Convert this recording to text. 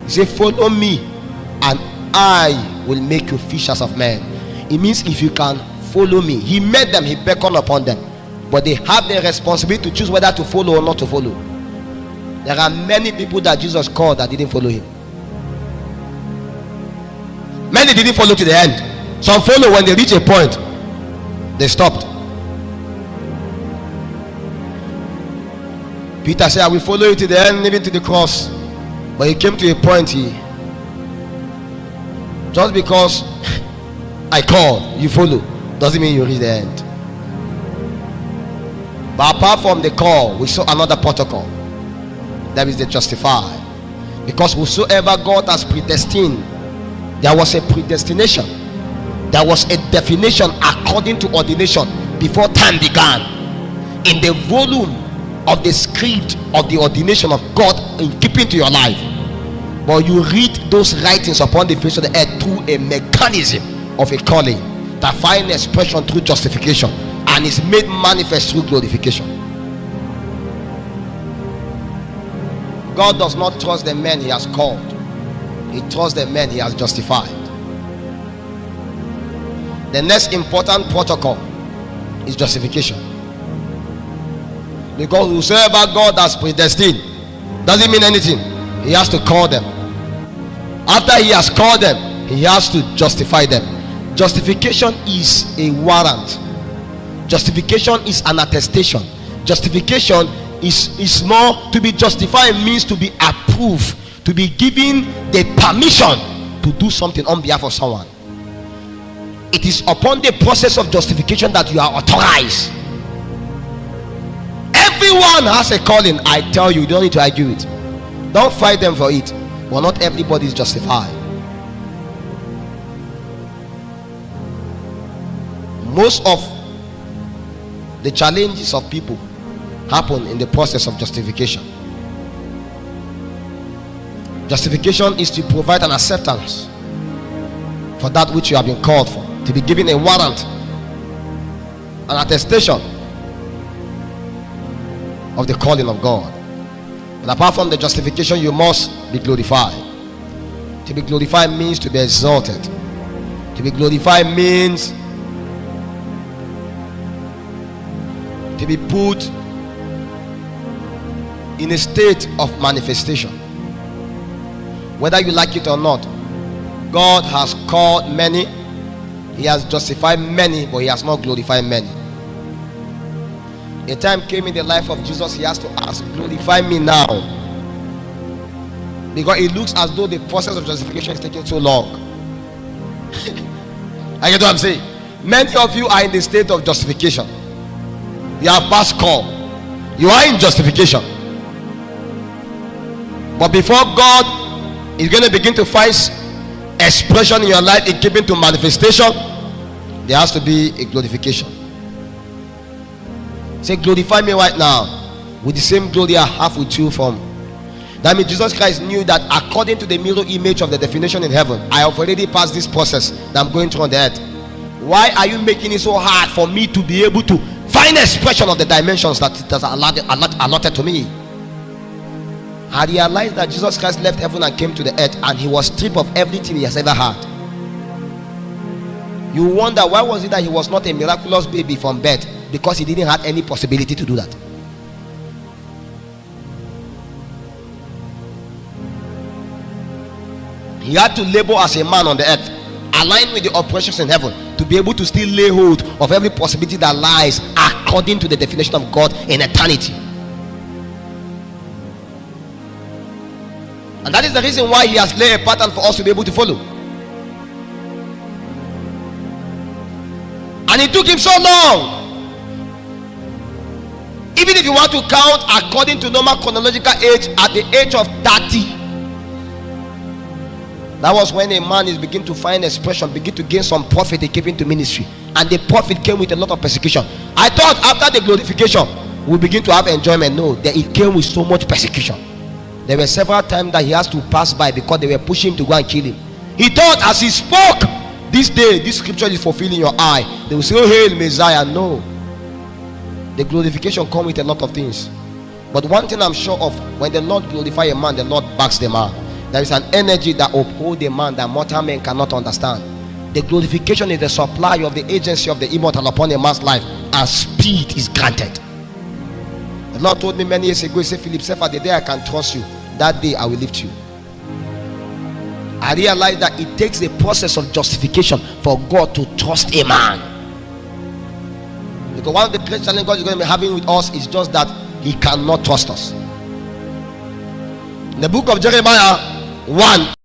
He said, follow me and I will make you fishers of men. It means if you can follow me. He made them, he beckoned upon them, but they have the responsibility to choose whether to follow or not to follow. There are many people that Jesus called that didn't follow him. Many didn't follow to the end. Some follow when they reach a point, they stopped. Peter said, I will follow you to the end, even to the cross. But he came to a point, just because I call, you follow, doesn't mean you reach the end. But apart from the call, we saw another protocol. That is the justified. Because whosoever God has predestined, there was a predestination. There was a definition according to ordination before time began. In the volume of the script of the ordination of God in keeping to your life. But you read those writings upon the face of the earth through a mechanism of a calling that finds expression through justification and is made manifest through glorification. God does not trust the men he has called. He trusts the men he has justified. The next important protocol is justification. Because whosoever God has predestined doesn't mean anything. He has to call them. After he has called them, he has to justify them. Justification is a warrant. Justification is an attestation. Justification is more, to be justified means to be approved, to be given the permission to do something on behalf of someone. It is upon the process of justification that you are authorized. Everyone has a calling. I tell you, you don't need to argue it. Don't fight them for it. But not everybody is justified. Most of the challenges of people happen in the process of justification. Justification is to provide an acceptance for that which you have been called for, to be given a warrant, an attestation of the calling of God. And apart from the justification, you must be glorified. To be glorified means to be exalted. To be glorified means to be put in a state of manifestation. Whether you like it or not, God has called many, he has justified many, but he has not glorified many. A time came in the life of Jesus, he has to ask, glorify me now, because it looks as though the process of justification is taking so long. I get what I'm saying. Many of you are in the state of justification. You have passed call, you are in justification, but before God is going to begin to find expression in your life in keeping to manifestation, there has to be a glorification. Say, glorify me right now with the same glory I have with you from. That means Jesus Christ knew that according to the mirror image of the definition in heaven, I have already passed this process that I'm going through on the earth. Why are you making it so hard for me to be able to find expression of the dimensions that it has allotted to me? I realized that Jesus Christ left heaven and came to the earth, and he was stripped of everything he has ever had. You wonder, why was it that he was not a miraculous baby from birth? Because he didn't have any possibility to do that. He had to labor as a man on the earth, aligned with the operations in heaven, to be able to still lay hold of every possibility that lies according to the definition of God in eternity. And that is the reason why he has laid a pattern for us to be able to follow. And it took him so long. Even if you want to count according to normal chronological age, at the age of 30, that was when a man is beginning to find expression, begin to gain some profit in keeping to ministry. And the profit came with a lot of persecution. I thought after the glorification we begin to have enjoyment. No, it came with so much persecution. There were several times that he has to pass by because they were pushing him to go and kill him. He thought as he spoke, this day, this scripture is fulfilling your eye. They will say, oh, hail Messiah. No. The glorification comes with a lot of things. But one thing I'm sure of, when the Lord glorifies a man, the Lord backs the man. There is an energy that upholds a man that mortal men cannot understand. The glorification is the supply of the agency of the immortal upon a man's life, and speed is granted. The Lord told me many years ago, he said, Philip, Cephas, the day I can trust you, that day I will lift you. I realized that it takes the process of justification for God to trust a man. Because one of the great challenges God is going to be having with us is just that he cannot trust us. In the book of Jeremiah 1